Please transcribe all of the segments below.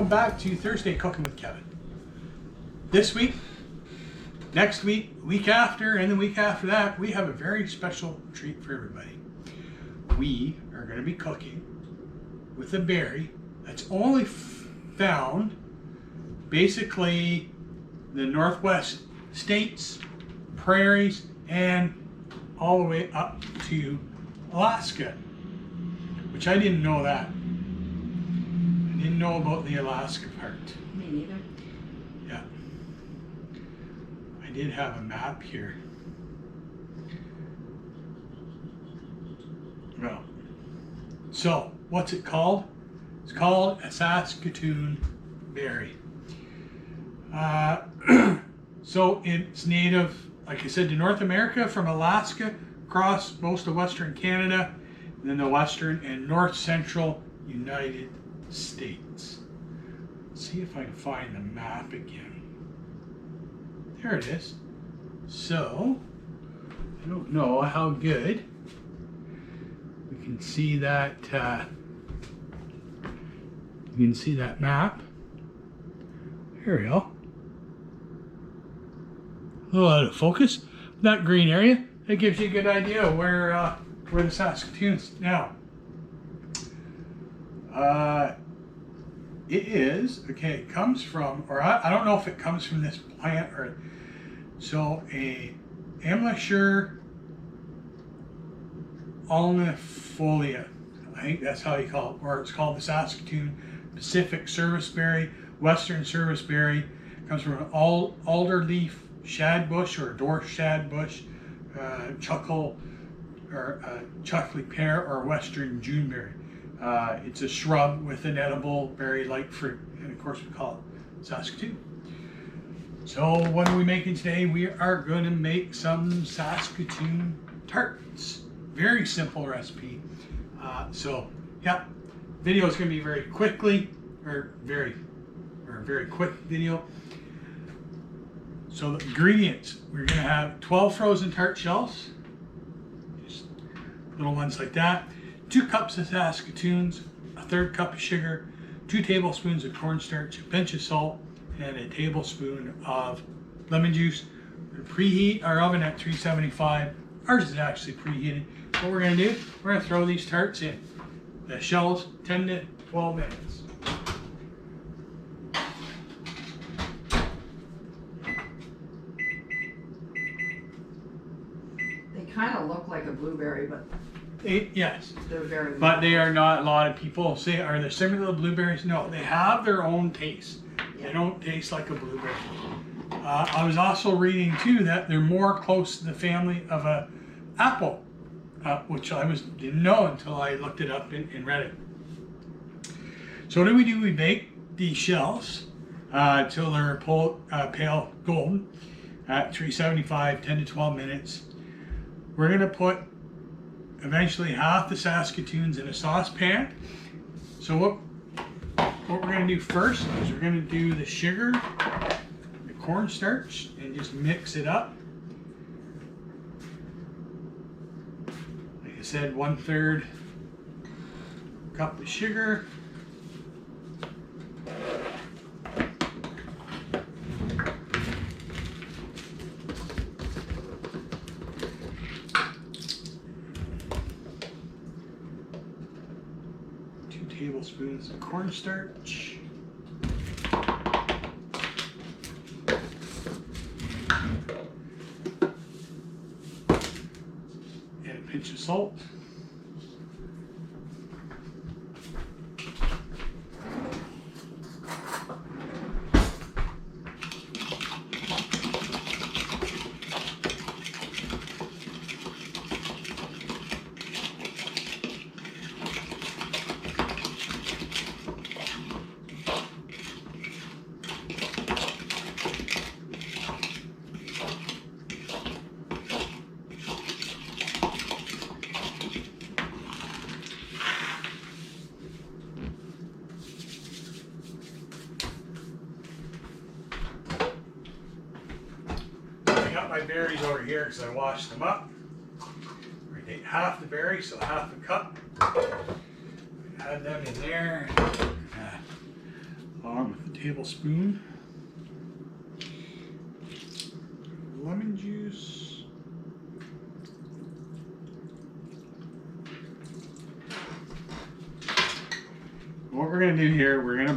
welcome back to Thursday Cooking with Kevin. This week, next week, week after, and the week after that, we have a very special treat for everybody. We are going to be cooking with a berry that's only found basically the Northwest states, prairies, and all the way up to Alaska, which I didn't know that. I didn't know about the Alaska part. Me neither. Yeah. I did have a map here. Well, so what's it called? It's called a Saskatoon berry. So it's native, like I said, to North America from Alaska across most of Western Canada, and then the Western and North Central United States. Let's see if I can find the map again. There it is. So, I don't know how good we can see that. You can see that map. There we go. A little out of focus. That green area, that gives you a good idea of where the Saskatoon's now. It is, okay, it comes from, or I don't know if it comes from this plant or, so a Amlachur alnifolia, I think that's how you call it, or it's called the Saskatoon Pacific serviceberry, Western serviceberry. It comes from an alder leaf shad bush or dwarf shad bush, chuckle or chuckly pear or Western Juneberry. It's a shrub with an edible berry-like fruit, and of course we call it Saskatoon. So what are we making today? We are going to make some Saskatoon tarts. Very simple recipe. So yeah, video is going to be very quick video. So the ingredients, we're going to have 12 frozen tart shells, just little ones like that, 2 cups of Saskatoons, a 1/3 cup of sugar, 2 tablespoons of cornstarch, a pinch of salt, and a tablespoon of lemon juice. We're going to preheat our oven at 375. Ours is actually preheated. What we're going to do, we're going to throw these tarts in. The shells, 10 to 12 minutes. They kind of look like a blueberry, but Yes, they're very. but they are not. A lot of people say, are they similar to blueberries? No, they have their own taste. They don't taste like a blueberry. I was also reading too that they're more close to the family of a apple, which I didn't know until I looked it up and read it. So what do? We bake these shells till they're pale golden at 375, 10 to 12 minutes. We're going to put eventually half the Saskatoons in a saucepan. So what we're going to do first is we're going to do the sugar, the cornstarch, and just mix it up. Like I said, 1/3 cup of sugar. Tablespoons of cornstarch, and a pinch of salt. My berries over here because I washed them up. I ate half the berry, so half a cup. Add them in there. along with the tablespoon. Lemon juice. What we're going to do here, we're going to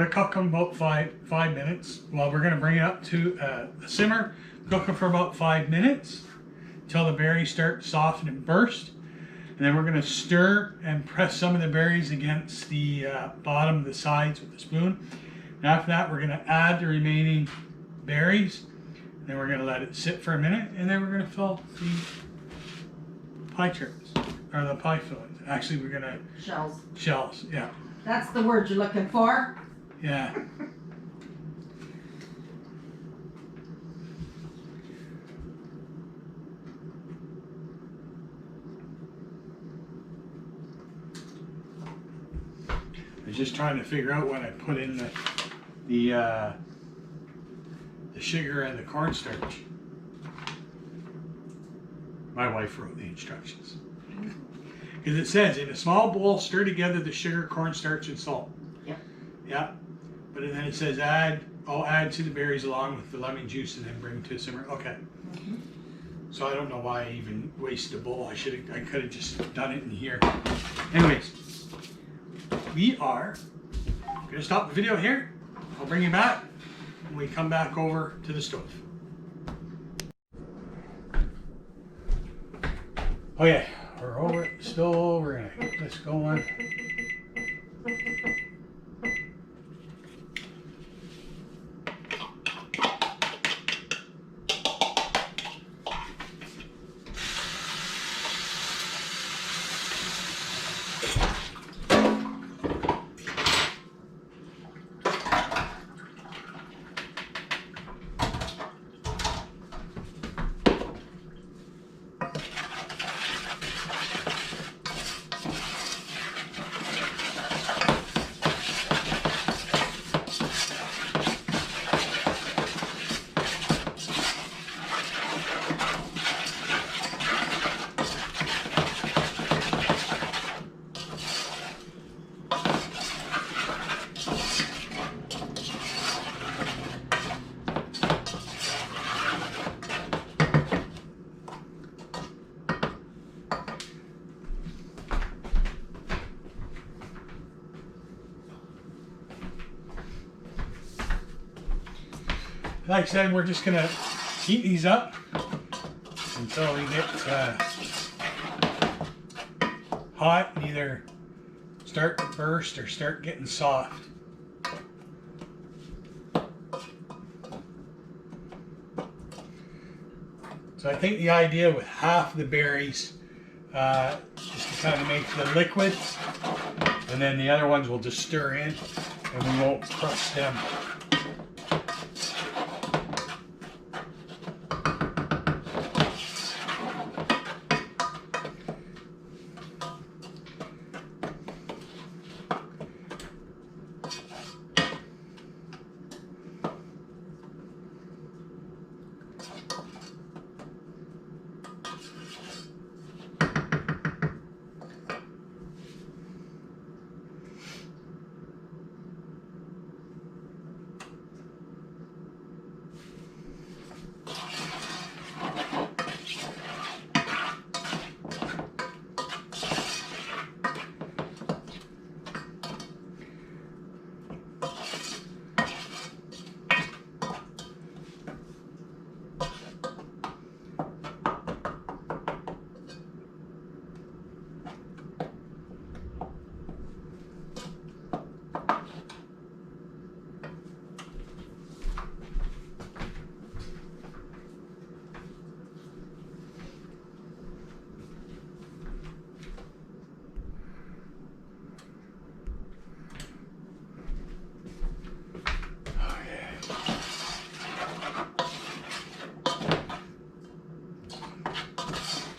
cook them about five minutes. Well, we're going to bring it up to a simmer, cook them for about 5 minutes until the berries start to soften and burst. And then we're going to stir and press some of the berries against the bottom of the sides with a spoon. And after that, we're going to add the remaining berries. And then we're going to let it sit for a minute. And then we're going to fill the pie cherries, or the pie fillings. Actually, we're going to... Shells, yeah. That's the word you're looking for. Yeah. I was just trying to figure out when I put in the sugar and the cornstarch. My wife wrote the instructions. Because it says, in a small bowl, stir together the sugar, cornstarch, and salt. Yep. Yeah. But then it says, I'll add to the berries along with the lemon juice and then bring to a simmer. Okay. Mm-hmm. So I don't know why I even wasted a bowl. I could have just done it in here. Anyways, we are going to stop the video here. I'll bring you back when we come back over to the stove. Okay, we're over at the stove. We're going to get this going. Like I said, we're just going to heat these up until they get hot and either start to burst or start getting soft. So I think the idea with half the berries is to kind of make the liquid, and then the other ones will just stir in and we won't crush them.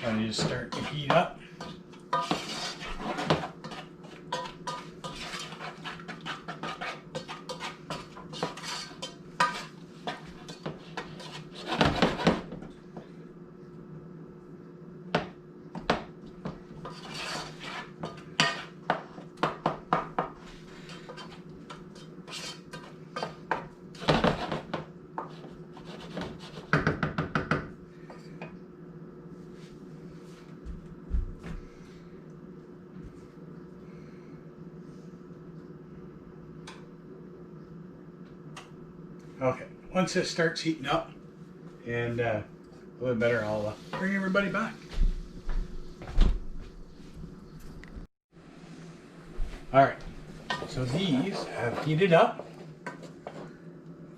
And you start to heat up. Okay, once this starts heating up and a little better, I'll bring everybody back. All right, so these have heated up.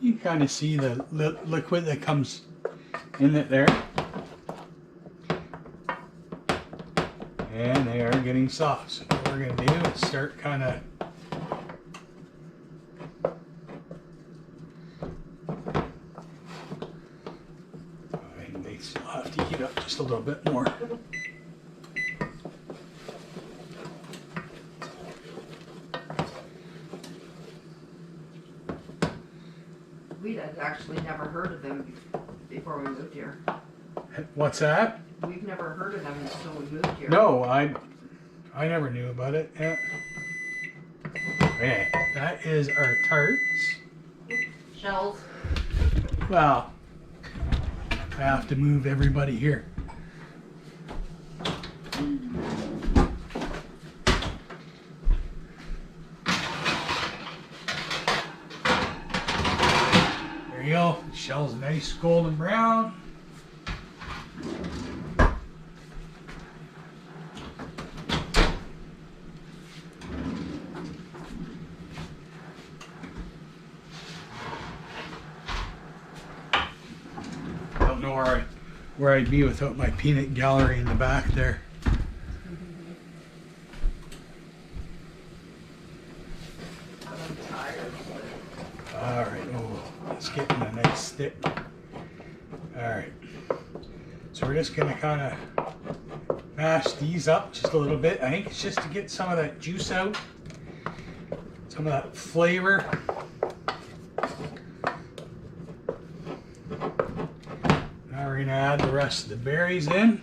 You can kind of see the liquid that comes in it there. And they are getting soft. So what we're going to do is start kind of they still have to heat up just a little bit more. We had actually never heard of them before we moved here. What's that? We've never heard of them until we moved here. No, I never knew about it. Yeah. Okay, that is our tarts. Shells. Well, I have to move everybody here. There you go. The shell's nice golden brown. Don't know where I'd be without my peanut gallery in the back there. I'm tired. All right. Oh, it's getting a nice stick. All right. So we're just gonna kind of mash these up just a little bit. I think it's just to get some of that juice out, some of that flavor. Now we're gonna add the rest of the berries in.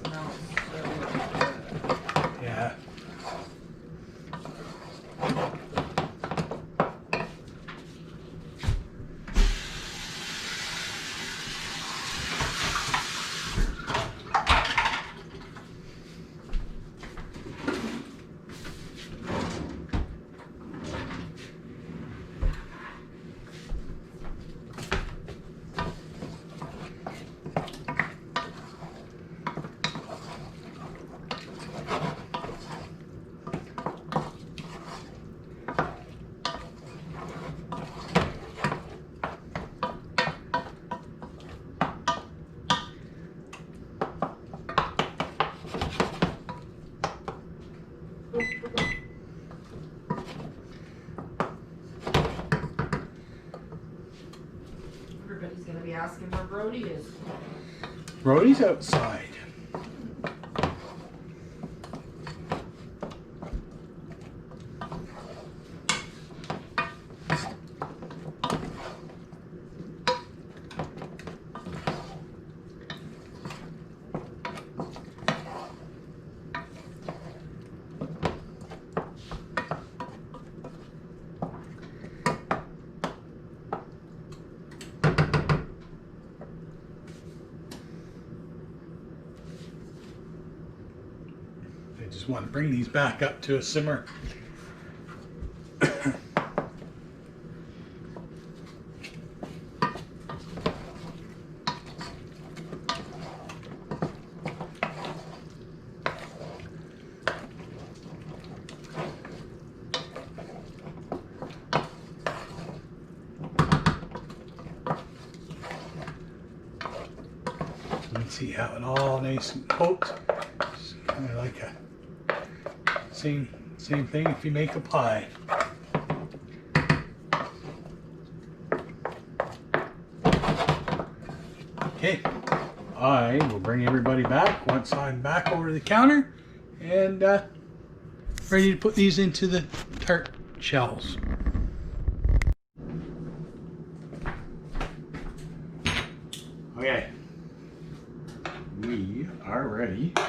Smells so good. Yeah. Everybody's gonna be asking where Brody is. Brody's outside. I just want to bring these back up to a simmer. You can see how it all nice and cooked. It's kind of like a same thing if you make a pie. Okay, I will bring everybody back once I'm back over the counter and ready to put these into the tart shells. Okay, we are ready to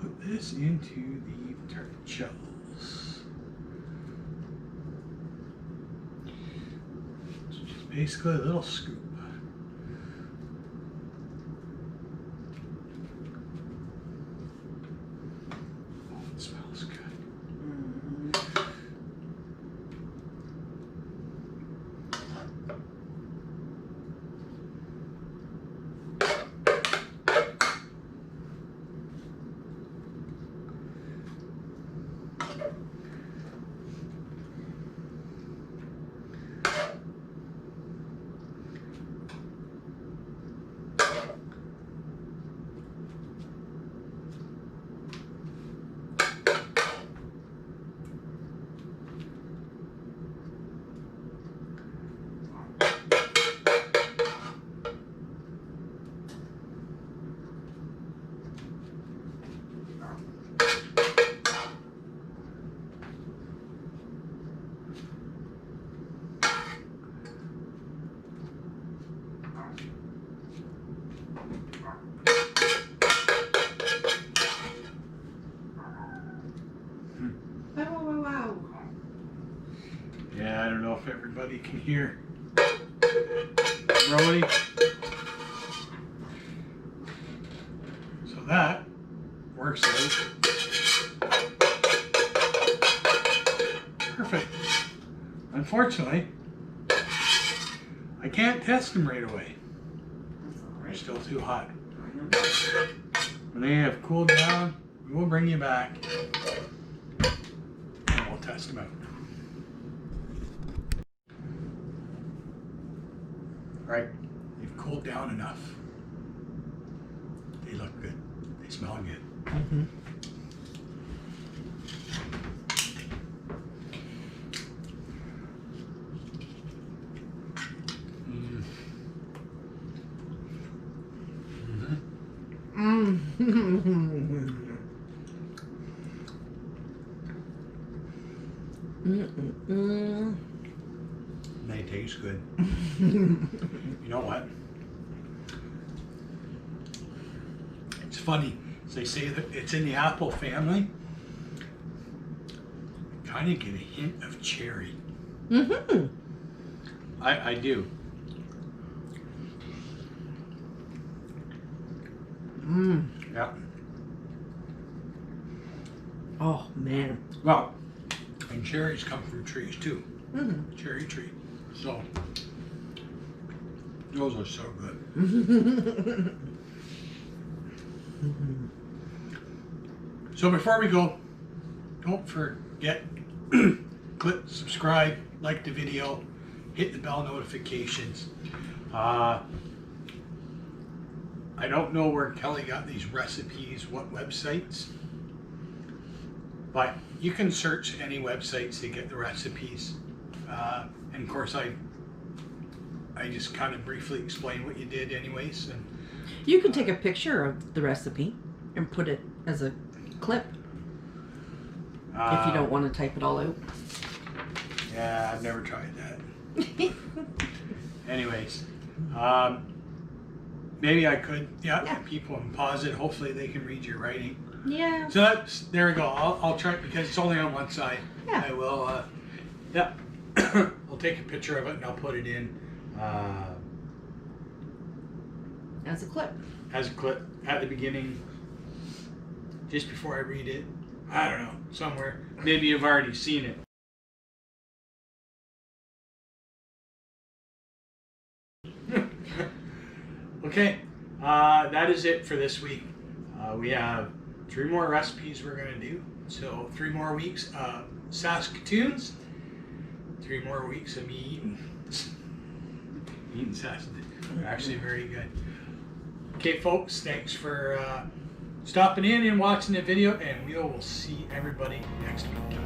put this into the tart shells. It's just basically a little scoop. everybody can hear. Rolling. So that works out. Perfect. Unfortunately, I can't test them right away. That's all They're right. still too hot. I know. When they have cooled down, we will bring you back and we'll test them out. Right, they've cooled down enough. They look good. They smell good. Mm-hmm. They taste good. You know what? It's funny. They say that it's in the apple family. Kind of get a hint of cherry. Mm-hmm. I do. Mm. Yeah. Oh man. Well, and cherries come from trees too. Mm-hmm. Cherry tree. So those are so good. So before we go, don't forget, click subscribe, like the video, hit the bell notifications. I don't know where Kelly got these recipes, what websites, but you can search any websites to get the recipes. And of course, I just kind of briefly explained what you did anyways. And You can take a picture of the recipe and put it as a clip if you don't want to type it all out. Yeah, I've never tried that. Anyways, maybe I could. Yeah, Yeah. people and pause it. Hopefully they can read your writing. Yeah. So that's, there we go. I'll try it because it's only on one side. Yeah. I will, yeah. I'll take a picture of it and I'll put it in As a clip. as a clip at the beginning, just before I read it. I don't know, somewhere. Maybe you've already seen it. Okay, that is it for this week. We have 3 more recipes we're going to do. So 3 more weeks of Saskatoons, 3 more weeks of me eating Saskatoon. They're actually very good. Okay, folks, thanks for stopping in and watching the video, and we will see everybody next week.